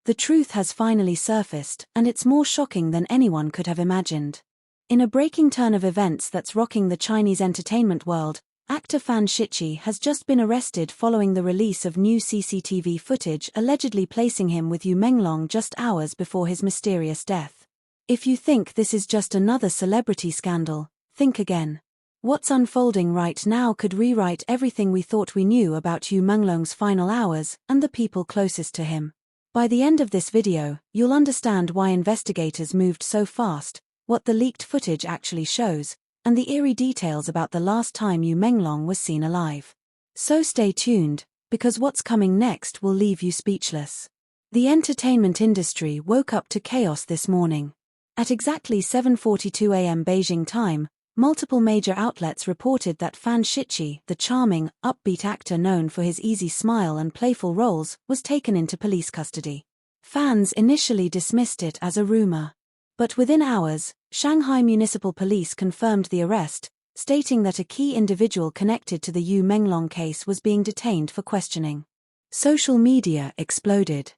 The truth has finally surfaced, and it's more shocking than anyone could have imagined. In a breaking turn of events that's rocking the Chinese entertainment world, actor Fan Shiqi has just been arrested following the release of new CCTV footage allegedly placing him with Yu Menglong just hours before his mysterious death. If you think this is just another celebrity scandal, think again. What's unfolding right now could rewrite everything we thought we knew about Yu Menglong's final hours and the people closest to him. By the end of this video, you'll understand why investigators moved so fast, what the leaked footage actually shows, and the eerie details about the last time Yu Menglong was seen alive. So stay tuned, because what's coming next will leave you speechless. The entertainment industry woke up to chaos this morning. At exactly 7:42 a.m. Beijing time, multiple major outlets reported that Fan Shiqi, the charming, upbeat actor known for his easy smile and playful roles, was taken into police custody. Fans initially dismissed it as a rumor. But within hours, Shanghai Municipal Police confirmed the arrest, stating that a key individual connected to the Yu Menglong case was being detained for questioning. Social media exploded.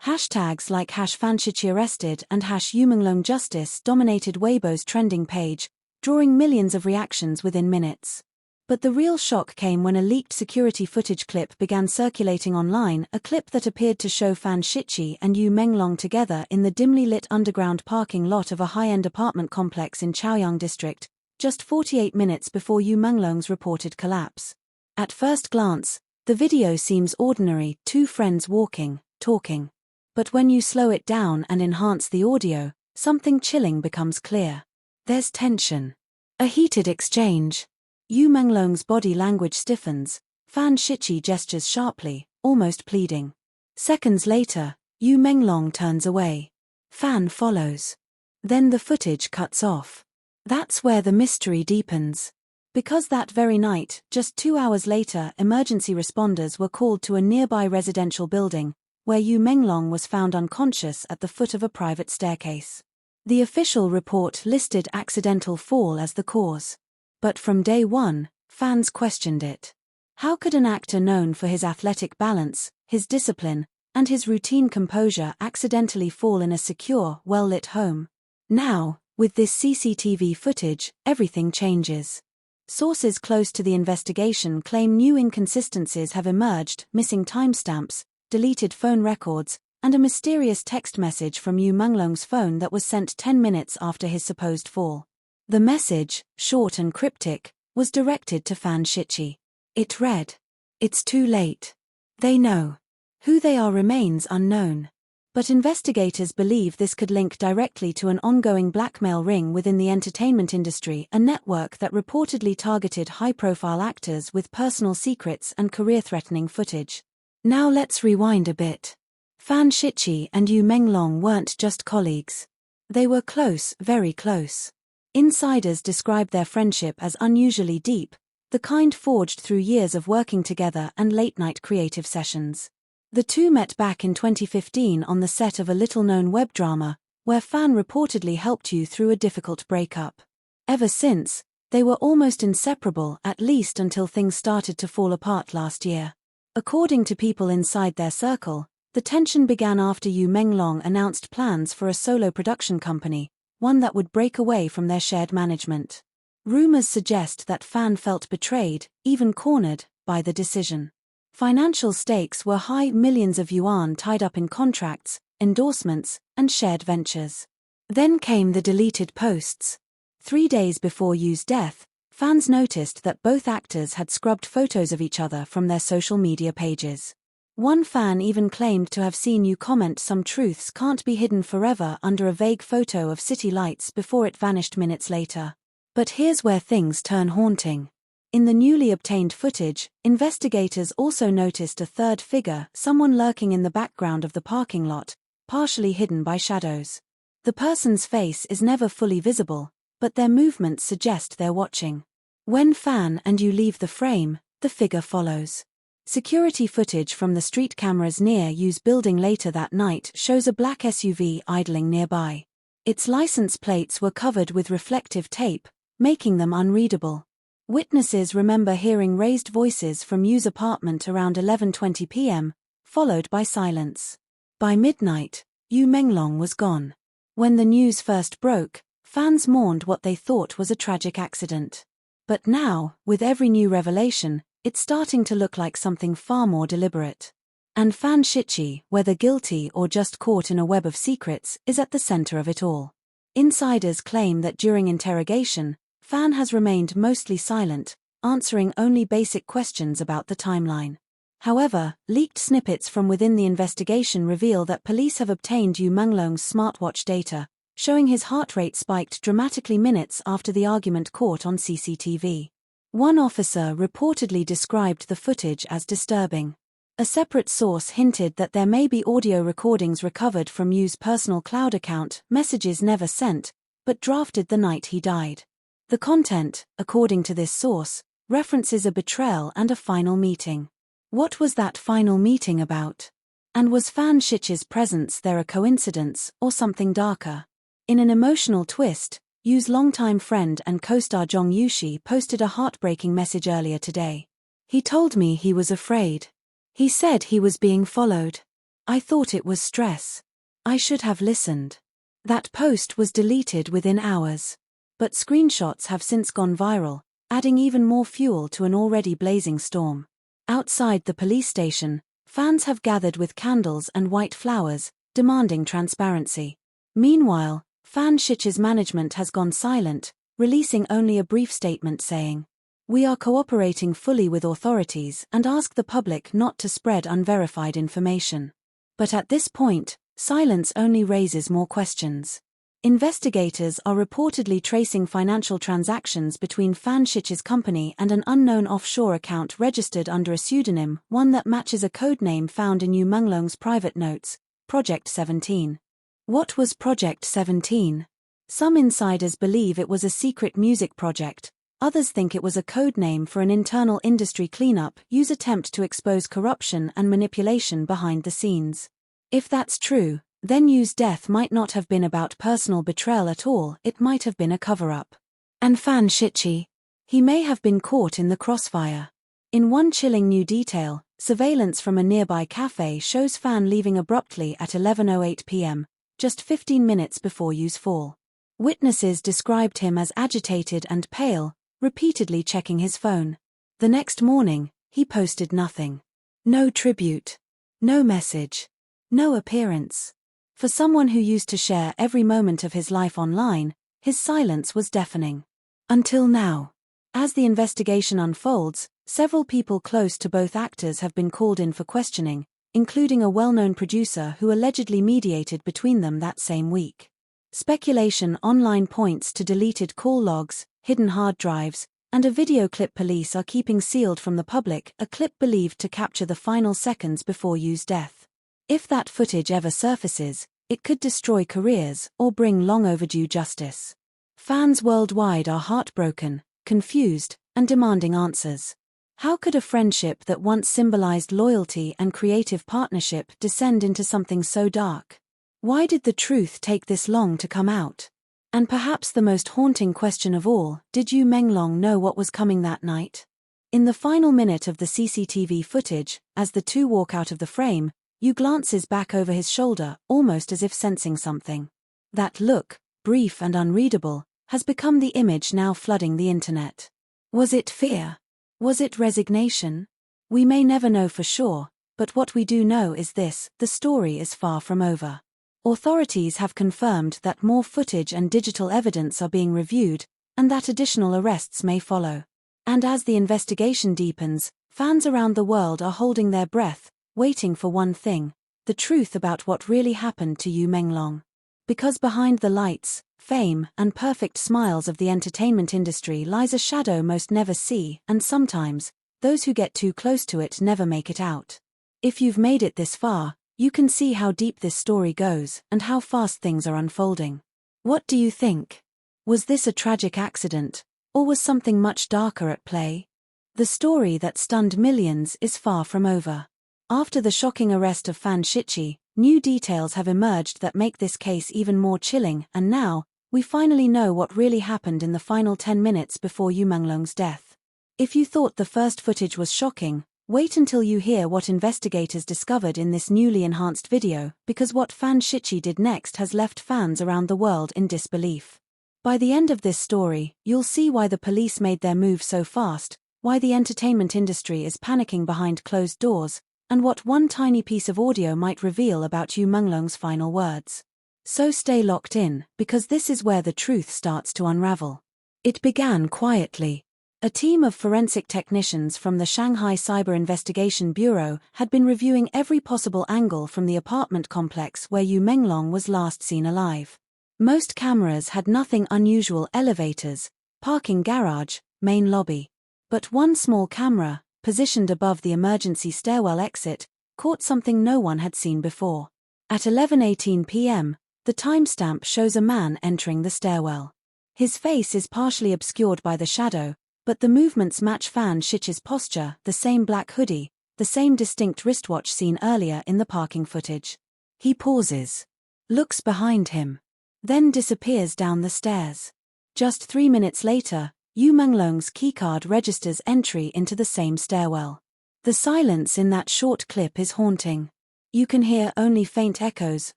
Hashtags like #FanShiqi arrested and #Yu Menglong justice dominated Weibo's trending page, drawing millions of reactions within minutes. But the real shock came when a leaked security footage clip began circulating online, a clip that appeared to show Fan Shiqi and Yu Menglong together in the dimly lit underground parking lot of a high-end apartment complex in Chaoyang district, just 48 minutes before Yu Menglong's reported collapse. At first glance, the video seems ordinary, two friends walking, talking. But when you slow it down and enhance the audio, something chilling becomes clear. There's tension. A heated exchange. Yu Menglong's body language stiffens, Fan Shiqi gestures sharply, almost pleading. Seconds later, Yu Menglong turns away. Fan follows. Then the footage cuts off. That's where the mystery deepens. Because that very night, just 2 hours later, emergency responders were called to a nearby residential building, where Yu Menglong was found unconscious at the foot of a private staircase. The official report listed accidental fall as the cause. But from day one, fans questioned it. How could an actor known for his athletic balance, his discipline, and his routine composure accidentally fall in a secure, well-lit home? Now, with this CCTV footage, everything changes. Sources close to the investigation claim new inconsistencies have emerged, missing timestamps, deleted phone records, and a mysterious text message from Yu Menglong's phone that was sent 10 minutes after his supposed fall. The message, short and cryptic, was directed to Fan Shiqi. It read, "It's too late. They know. Who they are remains unknown." But investigators believe this could link directly to an ongoing blackmail ring within the entertainment industry, a network that reportedly targeted high-profile actors with personal secrets and career-threatening footage. Now let's rewind a bit. Fan Shiqi and Yu Menglong weren't just colleagues. They were close, very close. Insiders describe their friendship as unusually deep, the kind forged through years of working together and late-night creative sessions. The two met back in 2015 on the set of a little-known web drama, where Fan reportedly helped Yu through a difficult breakup. Ever since, they were almost inseparable, at least until things started to fall apart last year. According to people inside their circle, the tension began after Yu Menglong announced plans for a solo production company, one that would break away from their shared management. Rumors suggest that Fan felt betrayed, even cornered, by the decision. Financial stakes were high, millions of yuan tied up in contracts, endorsements, and shared ventures. Then came the deleted posts. 3 days before Yu's death, fans noticed that both actors had scrubbed photos of each other from their social media pages. One fan even claimed to have seen Yu comment "some truths can't be hidden forever" under a vague photo of city lights before it vanished minutes later. But here's where things turn haunting. In the newly obtained footage, investigators also noticed a third figure, someone lurking in the background of the parking lot, partially hidden by shadows. The person's face is never fully visible, but their movements suggest they're watching. When Fan and Yu leave the frame, the figure follows. Security footage from the street cameras near Yu's building later that night shows a black SUV idling nearby. Its license plates were covered with reflective tape, making them unreadable. Witnesses remember hearing raised voices from Yu's apartment around 11:20 p.m., followed by silence. By midnight, Yu Menglong was gone. When the news first broke, fans mourned what they thought was a tragic accident. But now, with every new revelation, it's starting to look like something far more deliberate. And Fan Shiqi, whether guilty or just caught in a web of secrets, is at the center of it all. Insiders claim that during interrogation, Fan has remained mostly silent, answering only basic questions about the timeline. However, leaked snippets from within the investigation reveal that police have obtained Yu Menglong's smartwatch data, showing his heart rate spiked dramatically minutes after the argument caught on CCTV. One officer reportedly described the footage as disturbing. A separate source hinted that there may be audio recordings recovered from Yu's personal cloud account, messages never sent, but drafted the night he died. The content, according to this source, references a betrayal and a final meeting. What was that final meeting about? And was Fan Shiqi's presence there a coincidence, or something darker? In an emotional twist, Yu's longtime friend and co-star Zhong Yushi posted a heartbreaking message earlier today. He told me he was afraid. He said he was being followed. I thought it was stress. I should have listened. That post was deleted within hours. But screenshots have since gone viral, adding even more fuel to an already blazing storm. Outside the police station, fans have gathered with candles and white flowers, demanding transparency. Meanwhile, Fan Shiqi's management has gone silent, releasing only a brief statement saying, "We are cooperating fully with authorities and ask the public not to spread unverified information." But at this point, silence only raises more questions. Investigators are reportedly tracing financial transactions between Fan Shiqi's company and an unknown offshore account registered under a pseudonym, one that matches a codename found in Yu Menglong's private notes, Project 17. What was Project 17? Some insiders believe it was a secret music project. Others think it was a code name for an internal industry cleanup, Yu's attempt to expose corruption and manipulation behind the scenes. If that's true, then Yu's death might not have been about personal betrayal at all, it might have been a cover-up. And Fan Shiqi? He may have been caught in the crossfire. In one chilling new detail, surveillance from a nearby cafe shows Fan leaving abruptly at 11:08 p.m., just 15 minutes before Yu's fall. Witnesses described him as agitated and pale, repeatedly checking his phone. The next morning, he posted nothing. No tribute. No message. No appearance. For someone who used to share every moment of his life online, his silence was deafening. Until now. As the investigation unfolds, several people close to both actors have been called in for questioning, including a well-known producer who allegedly mediated between them that same week. Speculation online points to deleted call logs, hidden hard drives, and a video clip police are keeping sealed from the public, a clip believed to capture the final seconds before Yu's death. If that footage ever surfaces, it could destroy careers or bring long overdue justice. Fans worldwide are heartbroken, confused, and demanding answers. How could a friendship that once symbolized loyalty and creative partnership descend into something so dark? Why did the truth take this long to come out? And perhaps the most haunting question of all, did Yu Menglong know what was coming that night? In the final minute of the CCTV footage, as the two walk out of the frame, Yu glances back over his shoulder, almost as if sensing something. That look, brief and unreadable, has become the image now flooding the internet. Was it fear? Was it resignation? We may never know for sure, but what we do know is this: the story is far from over. Authorities have confirmed that more footage and digital evidence are being reviewed, and that additional arrests may follow. And as the investigation deepens, fans around the world are holding their breath, waiting for one thing: the truth about what really happened to Yu Menglong. Because behind the lights, fame, and perfect smiles of the entertainment industry lies a shadow most never see, and sometimes, those who get too close to it never make it out. If you've made it this far, you can see how deep this story goes, and how fast things are unfolding. What do you think? Was this a tragic accident, or was something much darker at play? The story that stunned millions is far from over. After the shocking arrest of Fan Shiqi, new details have emerged that make this case even more chilling, and now, we finally know what really happened in the final 10 minutes before Yu Menglong's death. If you thought the first footage was shocking, Wait until you hear what investigators discovered in this newly enhanced video, because what Fan Shiqi did next has left fans around the world in disbelief. By the end of this story, you'll see why the police made their move so fast, why the entertainment industry is panicking behind closed doors, and what one tiny piece of audio might reveal about Yu Menglong's final words. So stay locked in, because this is where the truth starts to unravel. It began quietly. A team of forensic technicians from the Shanghai Cyber Investigation Bureau had been reviewing every possible angle from the apartment complex where Yu Menglong was last seen alive. Most cameras had nothing unusual: elevators, parking garage, main lobby. But one small camera, positioned above the emergency stairwell exit, caught something no one had seen before. At 11:18 p.m., the timestamp shows a man entering the stairwell. His face is partially obscured by the shadow, but the movements match Fan Shiqi's posture: the same black hoodie, the same distinct wristwatch seen earlier in the parking footage. He pauses, looks behind him, then disappears down the stairs. Just 3 minutes later, Yu Menglong's keycard registers entry into the same stairwell. The silence in that short clip is haunting. You can hear only faint echoes,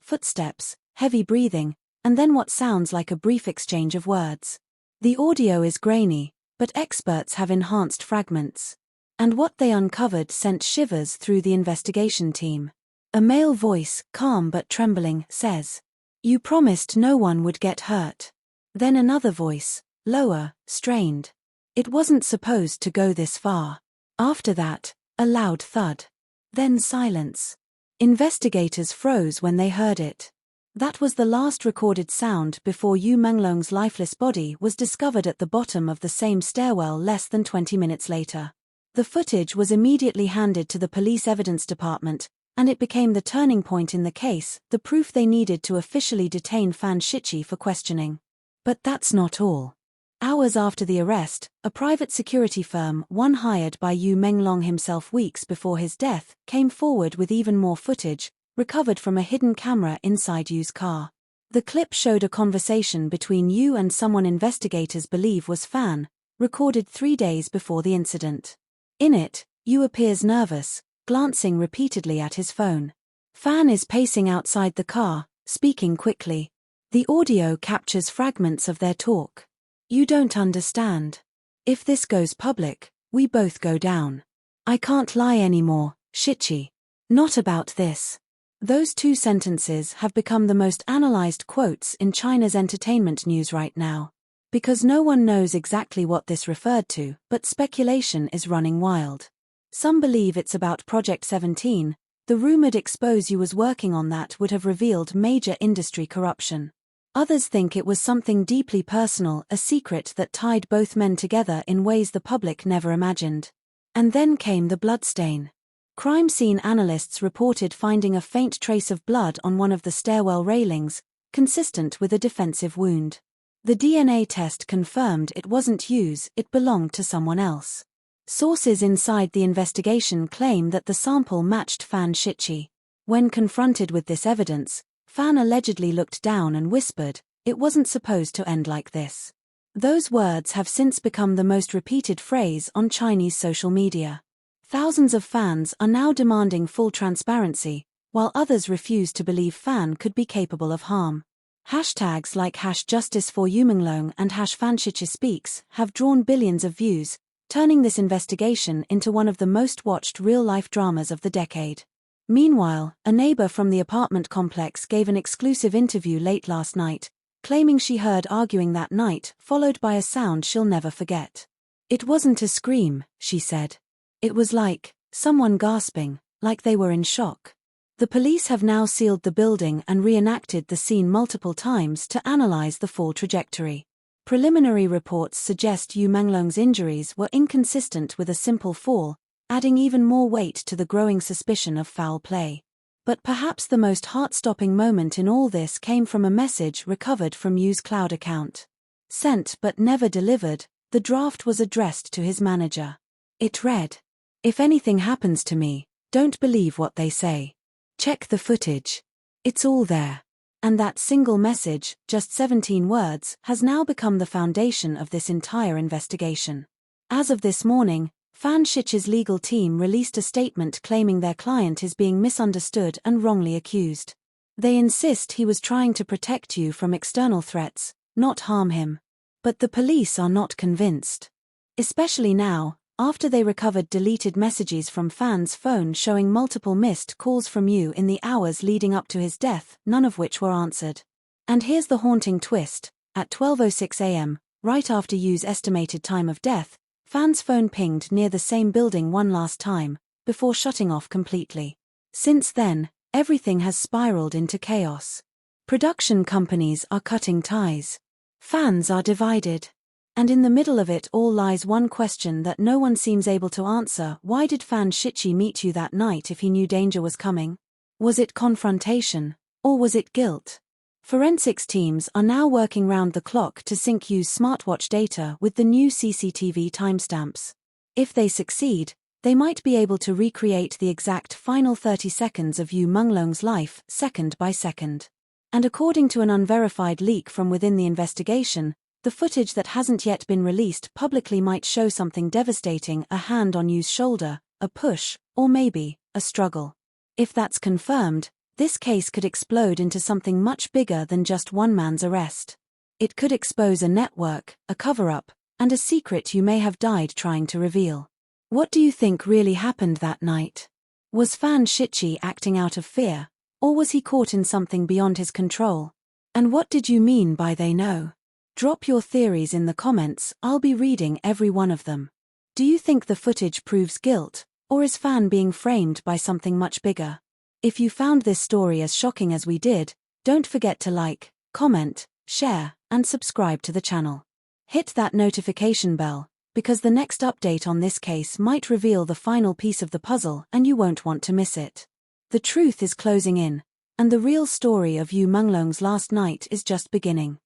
footsteps, heavy breathing, and then what sounds like a brief exchange of words. The audio is grainy, but experts have enhanced fragments. And what they uncovered sent shivers through the investigation team. A male voice, calm but trembling, says, "You promised no one would get hurt." Then another voice, lower, strained, "It wasn't supposed to go this far." After that, a loud thud. Then silence. Investigators froze when they heard it. That was the last recorded sound before Yu Menglong's lifeless body was discovered at the bottom of the same stairwell less than 20 minutes later. The footage was immediately handed to the police evidence department, and it became the turning point in the case, the proof they needed to officially detain Fan Shiqi for questioning. But that's not all. Hours after the arrest, a private security firm, one hired by Yu Menglong himself weeks before his death, came forward with even more footage, recovered from a hidden camera inside Yu's car. The clip showed a conversation between Yu and someone investigators believe was Fan, recorded 3 days before the incident. In it, Yu appears nervous, glancing repeatedly at his phone. Fan is pacing outside the car, speaking quickly. The audio captures fragments of their talk. "You don't understand. If this goes public, we both go down. I can't lie anymore, Shiqi. Not about this." Those 2 sentences have become the most analyzed quotes in China's entertainment news right now. Because no one knows exactly what this referred to, but speculation is running wild. Some believe it's about Project 17, the rumored expose Yu was working on that would have revealed major industry corruption. Others think it was something deeply personal, a secret that tied both men together in ways the public never imagined. And then came the bloodstain. Crime scene analysts reported finding a faint trace of blood on one of the stairwell railings, consistent with a defensive wound. The DNA test confirmed it wasn't Yu's, it belonged to someone else. Sources inside the investigation claim that the sample matched Fan Shiqi. When confronted with this evidence, Fan allegedly looked down and whispered, "It wasn't supposed to end like this." Those words have since become the most repeated phrase on Chinese social media. Thousands of fans are now demanding full transparency, while others refuse to believe Fan could be capable of harm. Hashtags like #JusticeForYuMenglong and #FanShiqiSpeaks have drawn billions of views, turning this investigation into one of the most watched real-life dramas of the decade. Meanwhile, a neighbor from the apartment complex gave an exclusive interview late last night, claiming she heard arguing that night, followed by a sound she'll never forget. "It wasn't a scream," she said. "It was like someone gasping, like they were in shock." The police have now sealed the building and reenacted the scene multiple times to analyze the fall trajectory. Preliminary reports suggest Yu Menglong's injuries were inconsistent with a simple fall, adding even more weight to the growing suspicion of foul play. But perhaps the most heart-stopping moment in all this came from a message recovered from Yu's cloud account. Sent but never delivered, the draft was addressed to his manager. It read, "If anything happens to me, don't believe what they say. Check the footage. It's all there." And that single message, just 17 words, has now become the foundation of this entire investigation. As of this morning, Fan Shiqi's legal team released a statement claiming their client is being misunderstood and wrongly accused. They insist he was trying to protect you from external threats, not harm him. But the police are not convinced. Especially now, after they recovered deleted messages from Fan's phone showing multiple missed calls from Yu in the hours leading up to his death, none of which were answered. And here's the haunting twist: at 12:06 a.m., right after Yu's estimated time of death, Fan's phone pinged near the same building one last time, before shutting off completely. Since then, everything has spiraled into chaos. Production companies are cutting ties. Fans are divided. And in the middle of it all lies one question that no one seems able to answer: why did Fan Shiqi meet you that night if he knew danger was coming? Was it confrontation? Or was it guilt? Forensics teams are now working round the clock to sync Yu's smartwatch data with the new CCTV timestamps. If they succeed, they might be able to recreate the exact final 30 seconds of Yu Menglong's life, second by second. And according to an unverified leak from within the investigation, the footage that hasn't yet been released publicly might show something devastating: a hand on Yu's shoulder, a push, or maybe a struggle. If that's confirmed, this case could explode into something much bigger than just one man's arrest. It could expose a network, a cover-up, and a secret you may have died trying to reveal. What do you think really happened that night? Was Fan Shiqi acting out of fear, or was he caught in something beyond his control? And what did you mean by "they know"? Drop your theories in the comments, I'll be reading every one of them. Do you think the footage proves guilt, or is Fan being framed by something much bigger? If you found this story as shocking as we did, don't forget to like, comment, share, and subscribe to the channel. Hit that notification bell, because the next update on this case might reveal the final piece of the puzzle and you won't want to miss it. The truth is closing in, and the real story of Yu Menglong's last night is just beginning.